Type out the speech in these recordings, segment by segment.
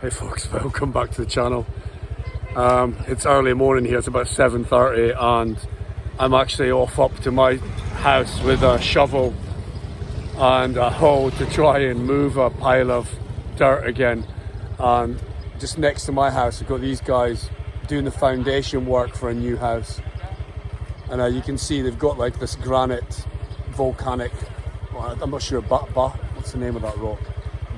Hey folks, welcome back to the channel. It's early morning here, it's about 7:30 and I'm actually off up to my house with a shovel and a hoe to try and move a pile of dirt again. And just next to my house I've got these guys doing the foundation work for a new house. And you can see they've got like this granite volcanic, well, I'm not sure, what's the name of that rock?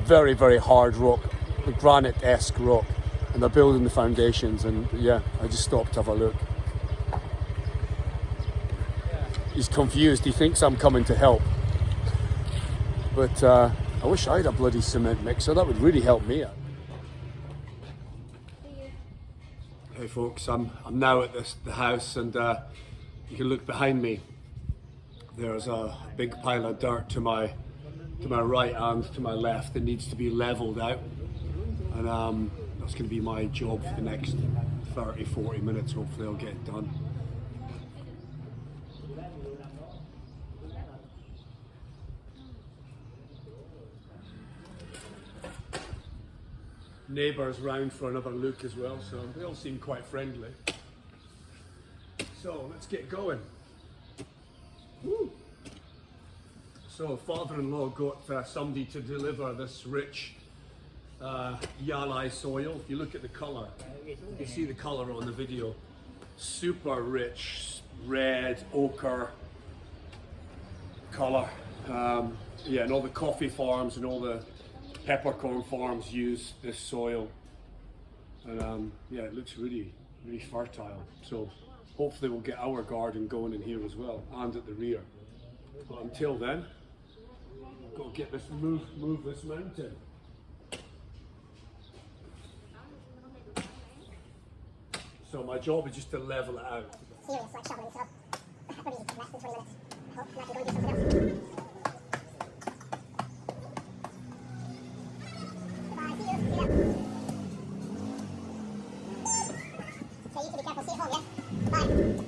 Very, very hard rock. The granite-esque rock, and they're building the foundations. And yeah, I just stopped to have a look. He's confused, he thinks I'm coming to help, but I wish I had a bloody cement mixer. That would really help me out. Hey folks, I'm now at the house, and you can look behind me. There's a big pile of dirt to my right and to my left that needs to be leveled out. And that's going to be my job for the next 30-40 minutes. Hopefully I'll get it done. Neighbours round for another look as well, so they all seem quite friendly. So let's get going. Woo. So father-in-law got somebody to deliver this rich Yalai soil. If you look at the colour, you see the colour on the video, super rich red ochre colour. Yeah, and all the coffee farms and all the peppercorn farms use this soil, and yeah, it looks really, really fertile. So hopefully we'll get our garden going in here as well, and at the rear. But until then, I've got to get this move this mountain. So my job is just to level it out. Serious, like shoveling stuff. Probably less than 20 minutes. I hope not to go and do something else. Goodbye, see you. So you should be careful. See you at home, yeah? Bye.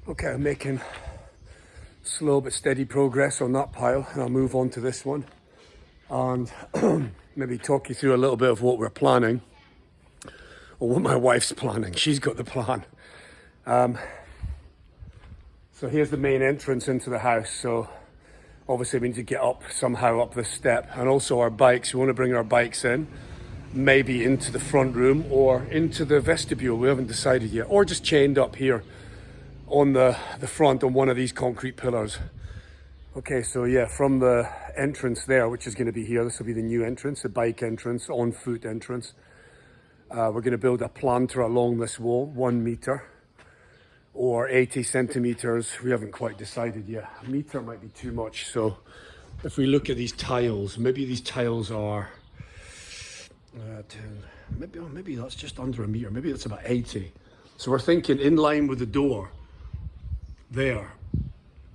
Okay, I'm making slow but steady progress on that pile, and I'll move on to this one and maybe talk you through a little bit of what we're planning, or what my wife's planning. She's got the plan. So here's the main entrance into the house. So obviously we need to get up somehow up this step, and also our bikes. We want to bring our bikes in, maybe into the front room or into the vestibule. We haven't decided yet, or just chained up here on the front on one of these concrete pillars. Okay, so yeah, from the entrance there, which is going to be here, this will be the new entrance, the bike entrance, on foot entrance. We're going to build a planter along this wall, 1 meter or 80 centimeters. We haven't quite decided yet. A meter might be too much. So if we look at these tiles, maybe these tiles are maybe that's just under a meter. Maybe that's about 80. So we're thinking in line with the door there,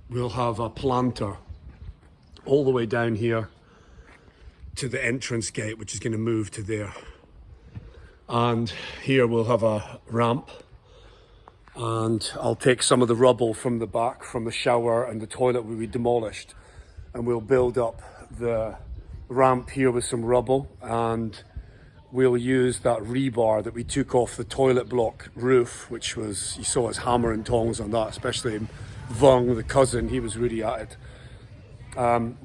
we'll have a planter all the way down here to the entrance gate, which is going to move to there. And here we'll have a ramp, and I'll take some of the rubble from the back, from the shower and the toilet will be demolished, and we'll build up the ramp here with some rubble, and we'll use that rebar that we took off the toilet block roof, which was, you saw us hammer and tongs on that, especially Vung, the cousin, he was really at it.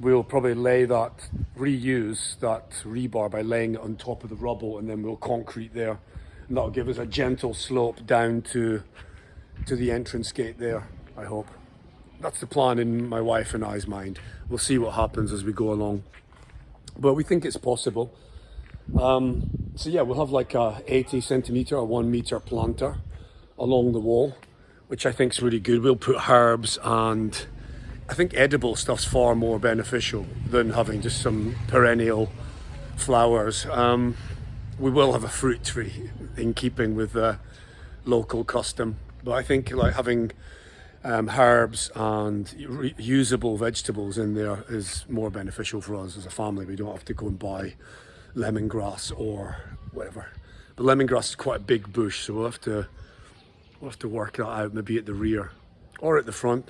We'll probably reuse that rebar by laying it on top of the rubble, and then we'll concrete there. And that'll give us a gentle slope down to the entrance gate there, I hope. That's the plan in my wife and I's mind. We'll see what happens as we go along. But we think it's possible. So yeah, we'll have like a 80 centimeter or 1 meter planter along the wall, which I think is really good. We'll put herbs, and I think edible stuff's far more beneficial than having just some perennial flowers. We will have a fruit tree in keeping with the local custom, but I think like having herbs and usable vegetables in there is more beneficial for us as a family. We don't have to go and buy lemongrass or whatever. But lemongrass is quite a big bush, so we'll have to work that out, maybe at the rear or at the front.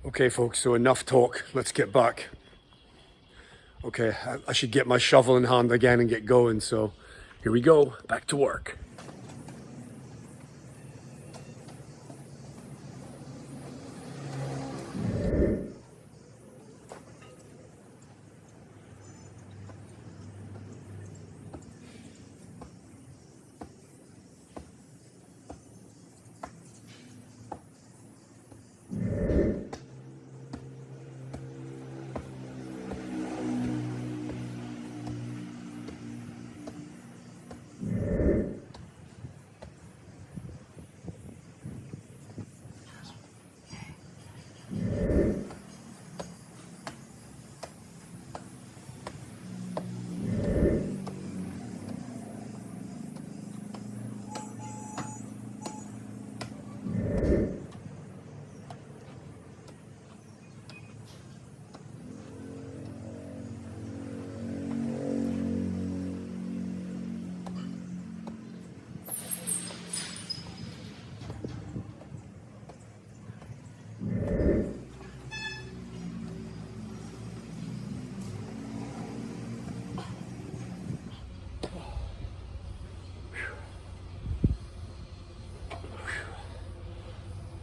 Okay folks, so enough talk, let's get back. Okay, I should get my shovel in hand again and get going, so here we go, back to work.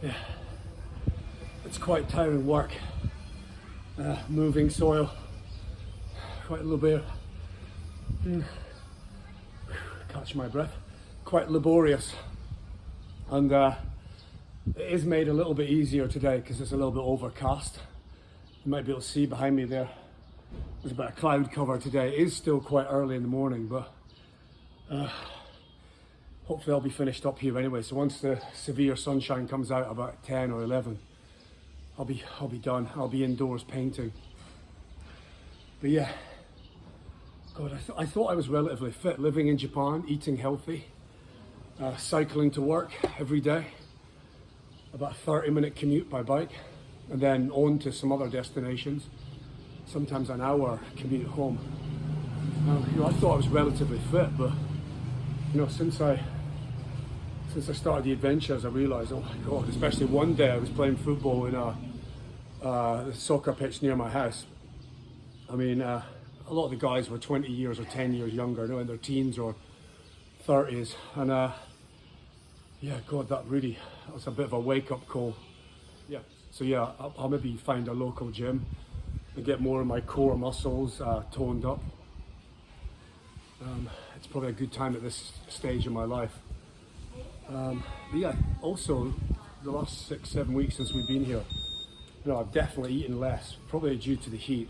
Yeah, it's quite tiring work, moving soil, quite a little bit, catch my breath, quite laborious, and it is made a little bit easier today because it's a little bit overcast. You might be able to see behind me there, there's a bit of cloud cover today. It is still quite early in the morning, but hopefully I'll be finished up here anyway. So once the severe sunshine comes out about 10 or 11, I'll be done. I'll be indoors painting. But yeah, God, I thought I was relatively fit, living in Japan, eating healthy, cycling to work every day, about a 30-minute commute by bike, and then on to some other destinations, sometimes an hour commute home. I thought I was relatively fit, but since I started the adventures, I realised, oh my God, especially one day I was playing football in a soccer pitch near my house. I mean, a lot of the guys were 20 years or 10 years younger, in their teens or 30s. And yeah, God, that was a bit of a wake-up call. Yeah, so yeah, I'll maybe find a local gym and get more of my core muscles toned up. It's probably a good time at this stage in my life. But yeah, also the last 6-7 weeks since we've been here, I've definitely eaten less, probably due to the heat,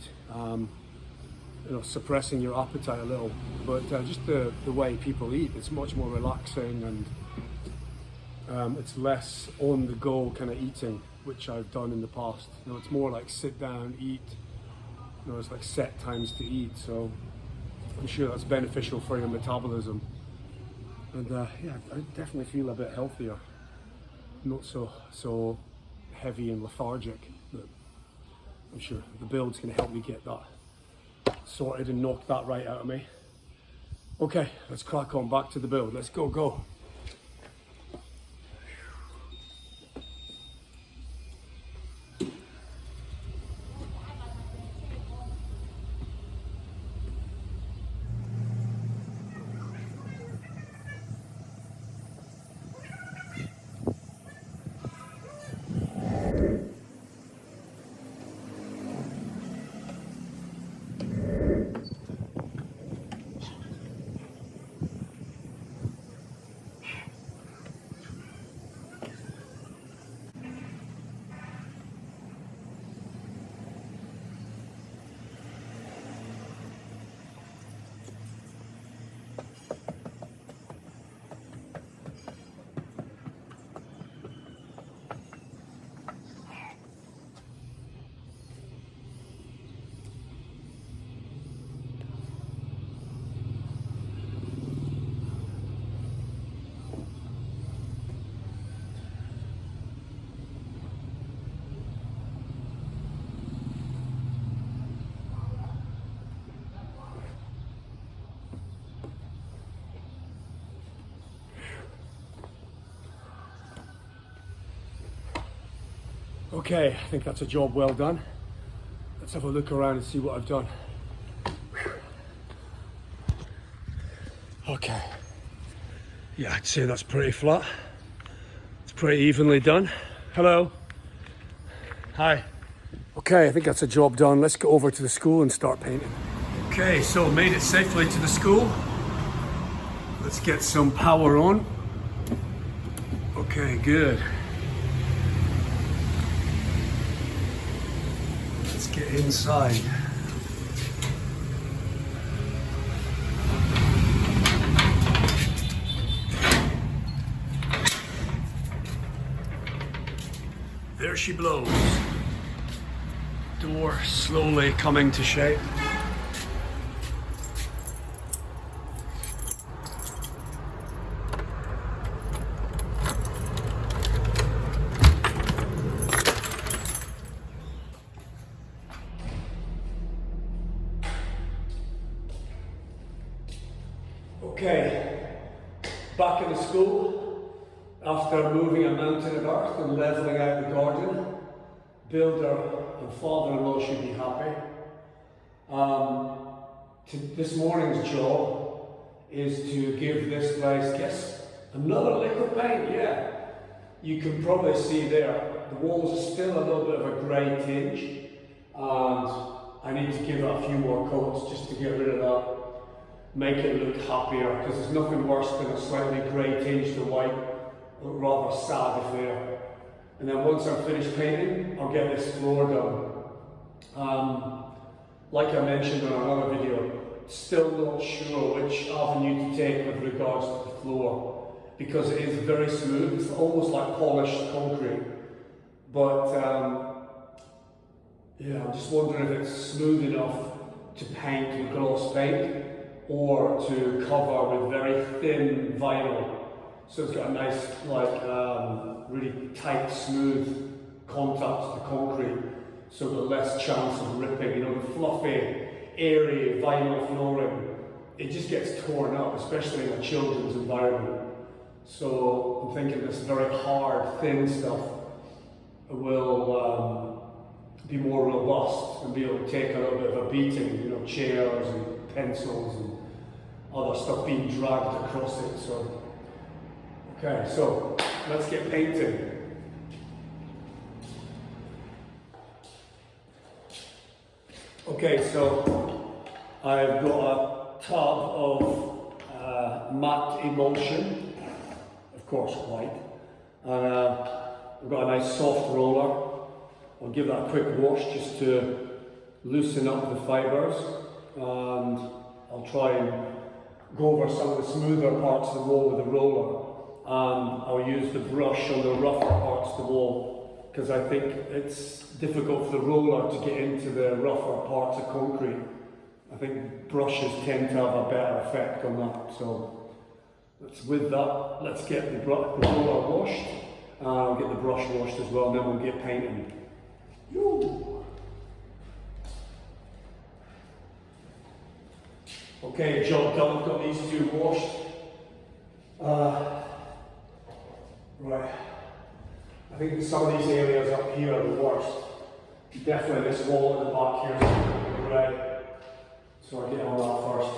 suppressing your appetite a little, but just the way people eat, it's much more relaxing, and it's less on the go kind of eating, which I've done in the past. It's more like sit down, eat, it's like set times to eat, so I'm sure that's beneficial for your metabolism. And yeah, I definitely feel a bit healthier, not so heavy and lethargic. But I'm sure the build's going to help me get that sorted and knock that right out of me. Okay, let's crack on back to the build. Let's go. Okay, I think that's a job well done. Let's have a look around and see what I've done. Okay. Yeah, I'd say that's pretty flat. It's pretty evenly done. Hello. Hi. Okay, I think that's a job done. Let's go over to the school and start painting. Okay, so made it safely to the school. Let's get some power on. Okay, good. Let's get inside. There she blows. Door slowly coming to shape. Okay, back in the school after moving a mountain of earth and levelling out the garden. Builder and father-in-law should be happy. This morning's job is to give this place, guess, another lick of paint, yeah. You can probably see there, the walls are still a little bit of a grey tinge, and I need to give it a few more coats just to get rid of that, make it look happier, because there's nothing worse than a slightly grey tinge to white, look rather sad if they're. And then once I'm finished painting, I'll get this floor done. Like I mentioned in another video, still not sure which avenue to take with regards to the floor, because it is very smooth. It's almost like polished concrete. But yeah, I'm just wondering if it's smooth enough to paint with gloss paint or to cover with very thin vinyl. So it's got a nice, like, really tight, smooth contact to the concrete, so the less chance of ripping. You know, the fluffy, airy vinyl flooring, it just gets torn up, especially in a children's environment. So I'm thinking this very hard, thin stuff will be more robust and be able to take a little bit of a beating. You know, chairs and pencils and other stuff being dragged across it. So. Okay, so let's get painting. Okay, so I've got a tub of matte emulsion, of course white, and I've got a nice soft roller. I'll give that a quick wash just to loosen up the fibres, and I'll try and go over some of the smoother parts of the wall with the roller. I'll use the brush on the rougher parts of the wall, because I think it's difficult for the roller to get into the rougher parts of concrete. I think brushes tend to have a better effect on that. So with that, let's get the roller washed. I'll get the brush washed as well, and then we'll get painting. Yoo. Okay, job done. I've got these two washed. Right, I think some of these areas up here are the worst. Definitely this wall at the back here is red, so I'll get on that first.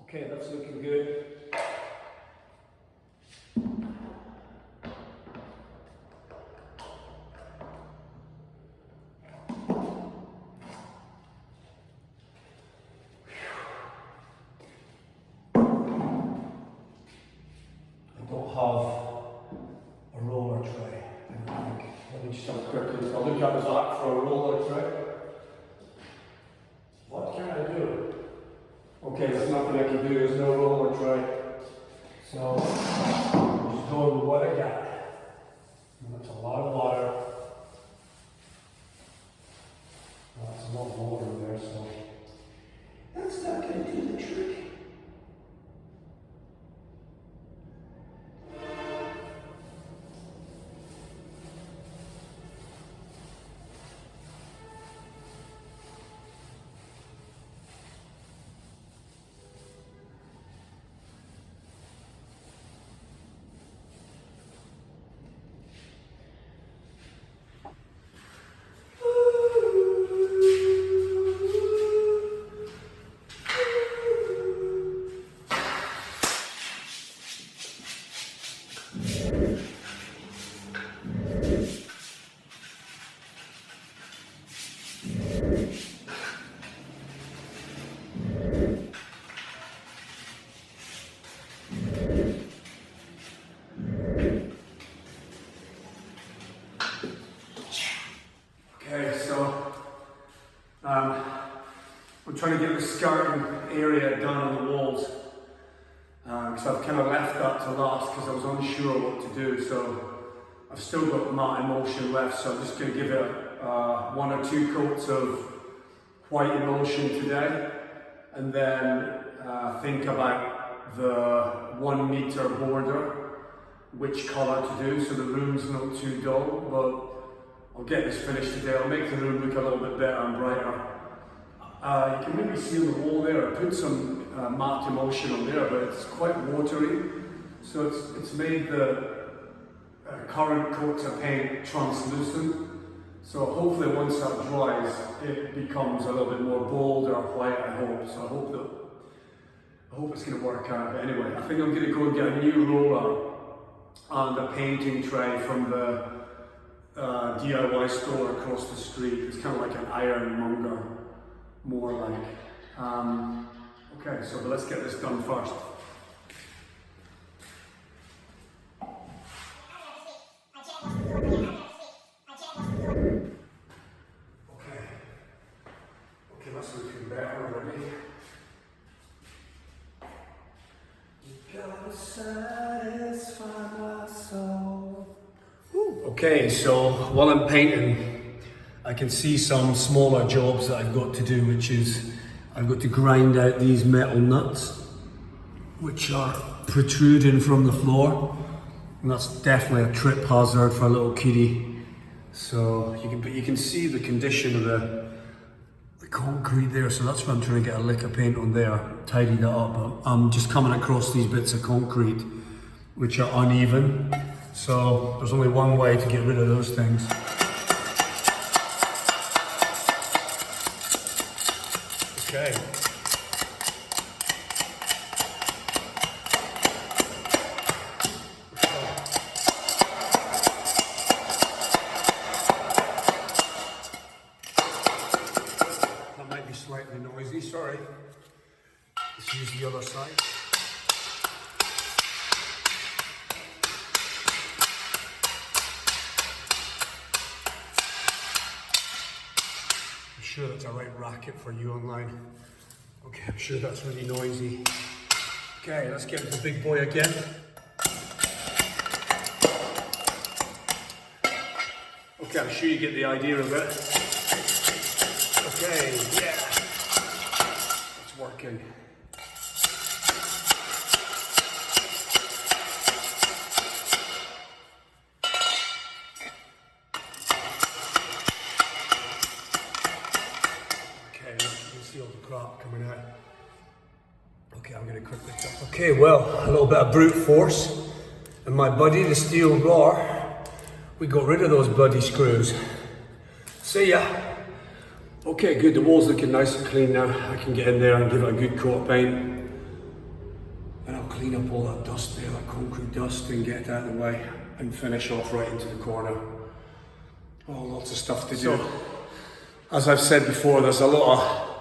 Okay, that's looking good. I don't have a roller tray, I don't think. Let me just have a quick look. I'll look at the back for a roller tray. What can I do? Okay, there's nothing I can do, there's no roller tray. So, I'm just going with what I got. And that's a lot of water. That's a lot of water there, so that's not trying to get the skirting area done on the walls. Because I've kind of left that to last because I was unsure what to do. So I've still got matte emulsion left, so I'm just going to give it 1 or 2 coats of white emulsion today, and then think about the 1 meter border, which colour to do so the room's not too dull. But I'll get this finished today. I'll make the room look a little bit better and brighter. You can maybe see on the wall there, I put some matte emulsion on there, but it's quite watery, so it's made the current coats of paint translucent. So hopefully once that dries, it becomes a little bit more bold or white, I hope. So I hope it's going to work out. But anyway, I think I'm going to go and get a new roller and a painting tray from the DIY store across the street. It's kind of like an ironmonger, more like. Okay, so let's get this done first. Okay, that's looking better already. You gotta satisfy my soul. Okay, so while I'm painting, I can see some smaller jobs that I've got to do, which is I've got to grind out these metal nuts, which are protruding from the floor, and that's definitely a trip hazard for a little kiddie. So you can see the condition of the concrete there. So that's why I'm trying to get a lick of paint on there, tidy that up. But I'm just coming across these bits of concrete, which are uneven. So there's only one way to get rid of those things. Okay. That might be slightly noisy, sorry. Let's use the other side. I'm sure that's a right racket for you online. Okay, I'm sure that's really noisy. Okay, let's get the big boy again. Okay, I'm sure you get the idea of it. Okay, yeah. It's working. All the crap coming out. Okay, I'm going to quickly cut. Okay, well, a little bit of brute force, and my buddy, the steel bar, we got rid of those bloody screws. See ya. Okay, good. The wall's looking nice and clean now. I can get in there and give it a good coat of paint, and I'll clean up all that dust there, that concrete dust, and get it out of the way, and finish off right into the corner. Oh, lots of stuff to do. So, as I've said before, there's a lot of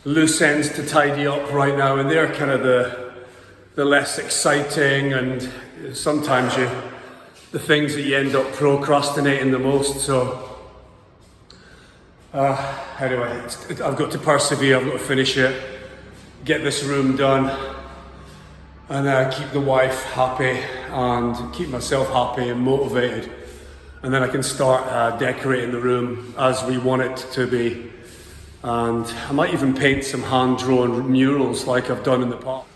loose ends to tidy up right now, and they're kind of the less exciting, and sometimes the things that you end up procrastinating the most. So anyway, I've got to persevere. I've got to finish it, get this room done, and keep the wife happy and keep myself happy and motivated, and then I can start decorating the room as we want it to be. And I might even paint some hand-drawn murals like I've done in the past.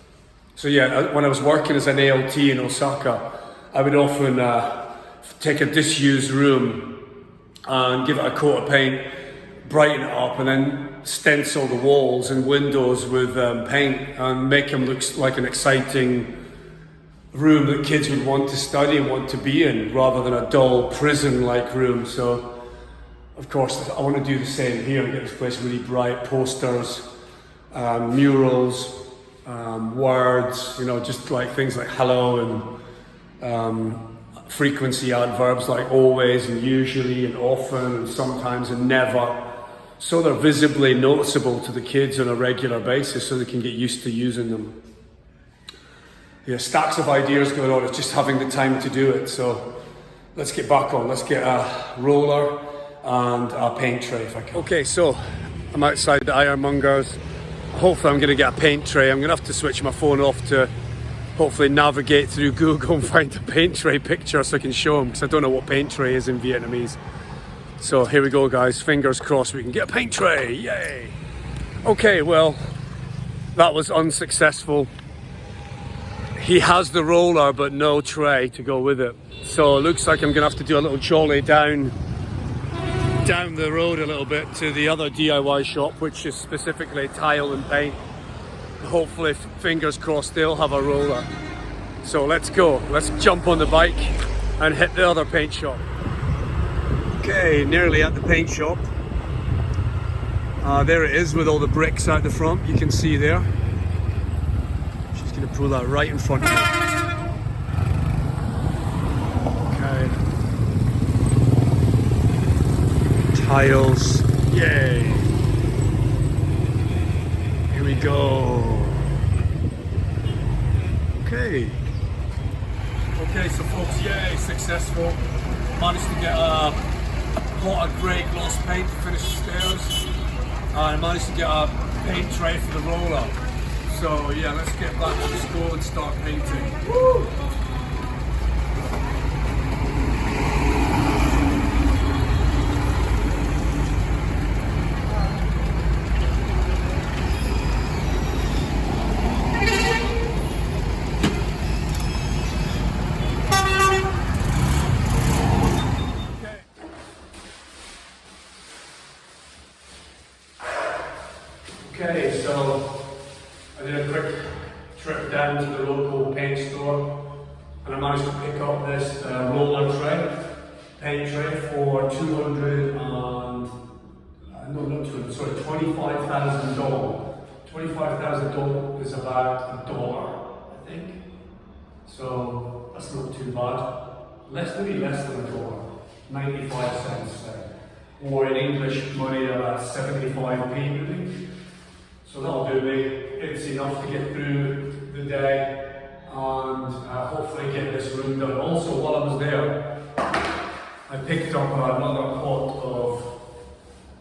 So yeah, when I was working as an ALT in Osaka, I would often take a disused room and give it a coat of paint, brighten it up, and then stencil the walls and windows with paint and make them look like an exciting room that kids would want to study and want to be in, rather than a dull prison-like room. So of course, I want to do the same here and get this place really bright. Posters, murals, words, just like things like hello and frequency adverbs like always and usually and often and sometimes and never. So they're visibly noticeable to the kids on a regular basis so they can get used to using them. Yeah, stacks of ideas going on. It's just having the time to do it. So let's get back on. Let's get a roller and a paint tray if I can. Okay, so I'm outside the ironmonger's. hopefully I'm going to get a paint tray. I'm going to have to switch my phone off to hopefully navigate through Google and find a paint tray picture so I can show them, because I don't know what paint tray is in Vietnamese. So here we go, guys. Fingers crossed we can get a paint tray. Yay! Okay, well, that was unsuccessful. He has the roller but no tray to go with it. So it looks like I'm going to have to do a little jolly down the road a little bit to the other DIY shop, which is specifically tile and paint. Hopefully, fingers crossed, they'll have a roller. So let's go. Let's jump on the bike and hit the other paint shop. Okay, nearly at the paint shop. There it is with all the bricks out the front. You can see there. She's going to pull that right in front of me. Okay. Tiles. Yay. Here we go. Okay. Okay, so folks, yay, successful. Managed to get a pot of grey gloss paint to finish the stairs. I managed to get a paint tray for the roller. So yeah, let's get back to the school and start painting. Woo! Okay, so I did a quick trip down to the local paint store and I managed to pick up this roller tray, paint tray for $25,000. $25,000 is about $1, I think. So that's not too bad. Maybe less than $1, 95 cents, say. Or in English money, about 75p maybe. So that'll do me. It's enough to get through the day and hopefully get this room done. Also, while I was there, I picked up another pot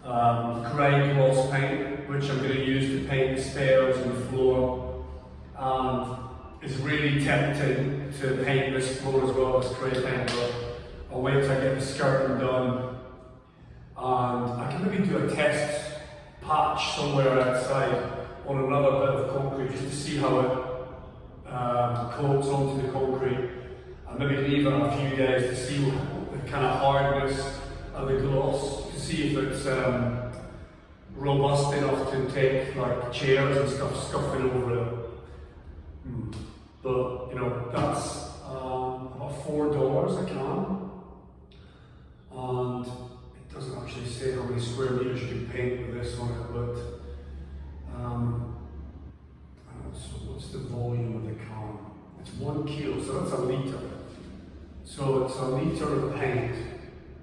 of grey gloss paint, which I'm going to use to paint the stairs and the floor. And it's really tempting to paint this floor as well as grey paint, but I'll wait till I get the skirting done. And I can maybe do a test patch somewhere outside on another bit of concrete just to see how it coats onto the concrete, and maybe leave it a few days to see the kind of hardness of the gloss, to see if it's robust enough to take like chairs and stuff scuffing over it. But you know, that's about $4 a can, and it doesn't actually say how many square meters you can paint with this on it, but so what's the volume of the can? It's 1 kilo, so that's a litre. So it's a litre of paint.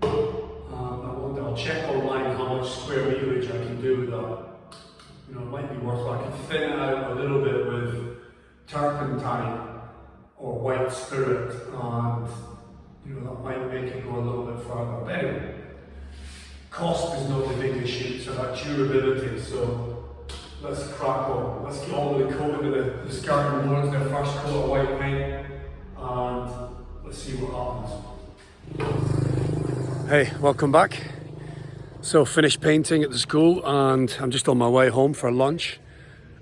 I'll check online how much square meterage I can do with that. You know, it might be worthwhile. I can thin it out a little bit with turpentine or white spirit, and you know, that might make it go a little bit further. But anyway, cost is not the big issue, it's about durability. So let's crack on. Let's get all the coat into the skirting boards, their first coat of white paint, and let's see what happens. Hey, welcome back. So finished painting at the school and I'm just on my way home for lunch,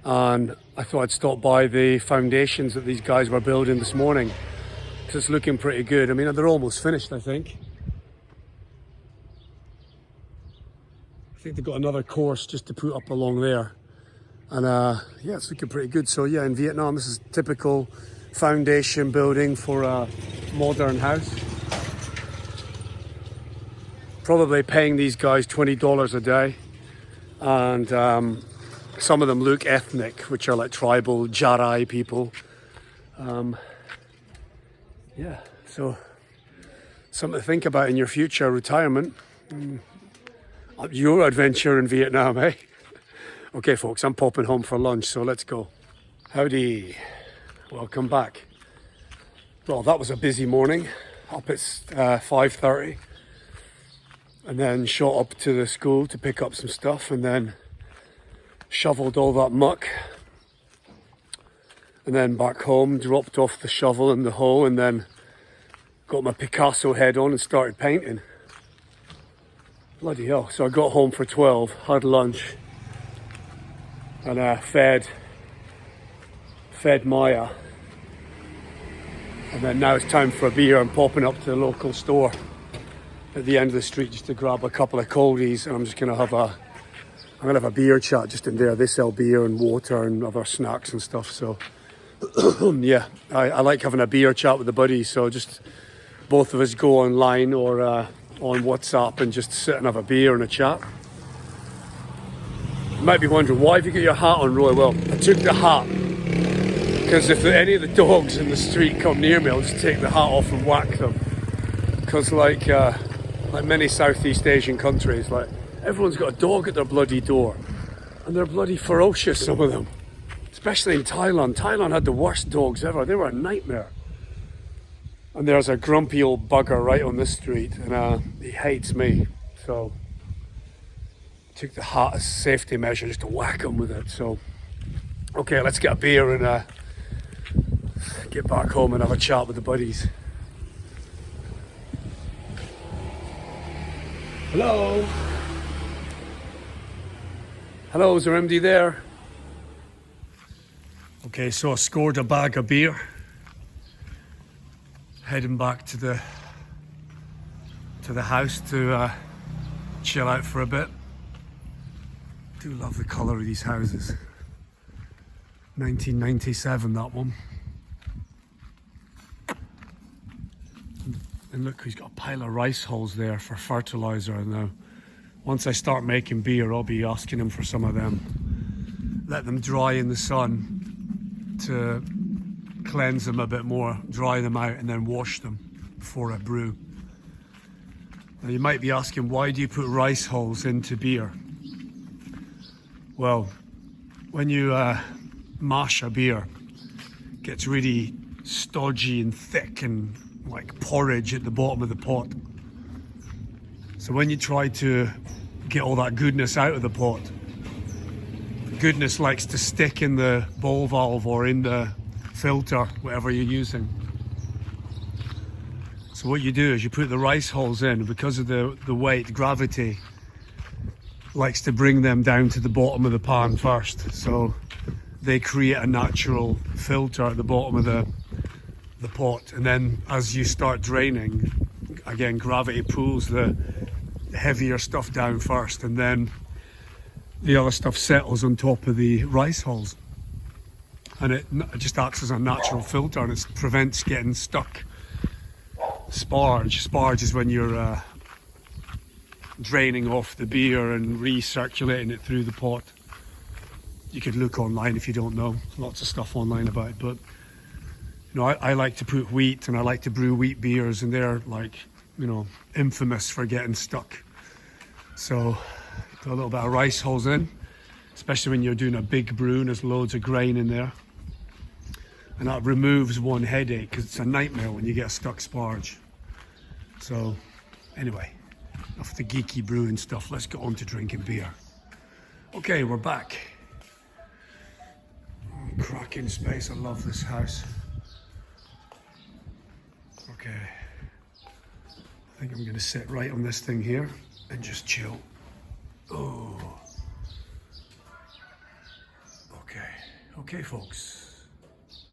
and I thought I'd stop by the foundations that these guys were building this morning because it's looking pretty good. I mean, they're almost finished, I think. I think they've got another course just to put up along there. And yeah, it's looking pretty good. So yeah, in Vietnam, this is typical foundation building for a modern house. Probably paying these guys $20 a day. And some of them look ethnic, which are like tribal Jarai people. Yeah, so something to think about in your future retirement. Your adventure in Vietnam, eh? Okay folks, I'm popping home for lunch, so let's go. Howdy, welcome back. Well, that was a busy morning, up at 5:30. And then shot up to the school to pick up some stuff, and then shoveled all that muck. And then back home, dropped off the shovel in the hole, and then got my Picasso head on and started painting. Bloody hell. So I got home for 12, had lunch, and fed Maya. And then now it's time for a beer. I'm popping up to the local store at the end of the street just to grab a couple of coldies, and I'm just gonna have a beer chat just in there. They sell beer and water and other snacks and stuff. So yeah, I like having a beer chat with the buddies. So just both of us go online or on WhatsApp and just sit and have a beer and a chat. You might be wondering, why have you got your hat on, Roy? Well, I took the hat because if any of the dogs in the street come near me, I'll just take the hat off and whack them. Because like many Southeast Asian countries, like everyone's got a dog at their bloody door, and they're bloody ferocious, some of them. Especially in Thailand. Thailand had the worst dogs ever. They were a nightmare. And there's a grumpy old bugger right on this street, and he hates me. So I took the hat as a safety measure just to whack him with it. So okay, let's get a beer and get back home and have a chat with the buddies. Hello? Hello, is there MD there? Okay, so I scored a bag of beer. Heading back to the house to chill out for a bit. Do love the colour of these houses. 1997, that one. And look, he's got a pile of rice hulls there for fertiliser. And now, once I start making beer, I'll be asking him for some of them. Let them dry in the sun to cleanse them a bit more, dry them out, and then wash them before I brew. Now you might be asking, why do you put rice hulls into beer? Well, when you mash a beer, it gets really stodgy and thick and like porridge at the bottom of the pot. So when you try to get all that goodness out of the pot, goodness likes to stick in the ball valve or in the filter, whatever you're using. So what you do is you put the rice hulls in, because of the weight, gravity likes to bring them down to the bottom of the pan first. So they create a natural filter at the bottom of the pot, and then as you start draining, again gravity pulls the heavier stuff down first, and then the other stuff settles on top of the rice hulls, and it just acts as a natural filter, and it prevents getting stuck. Sparge is when you're draining off the beer and recirculating it through the pot. You could look online if you don't know, lots of stuff online about it, but you know, I like to put wheat, and I like to brew wheat beers, and they're like, you know, infamous for getting stuck. So put a little bit of rice hulls in, especially when you're doing a big brew and there's loads of grain in there, and that removes one headache, because it's a nightmare when you get a stuck sparge. So anyway, enough the geeky brewing stuff, let's get on to drinking beer. Okay, we're back. Cracking space, I love this house. Okay, I think I'm going to sit right on this thing here and just chill. Oh, okay, folks.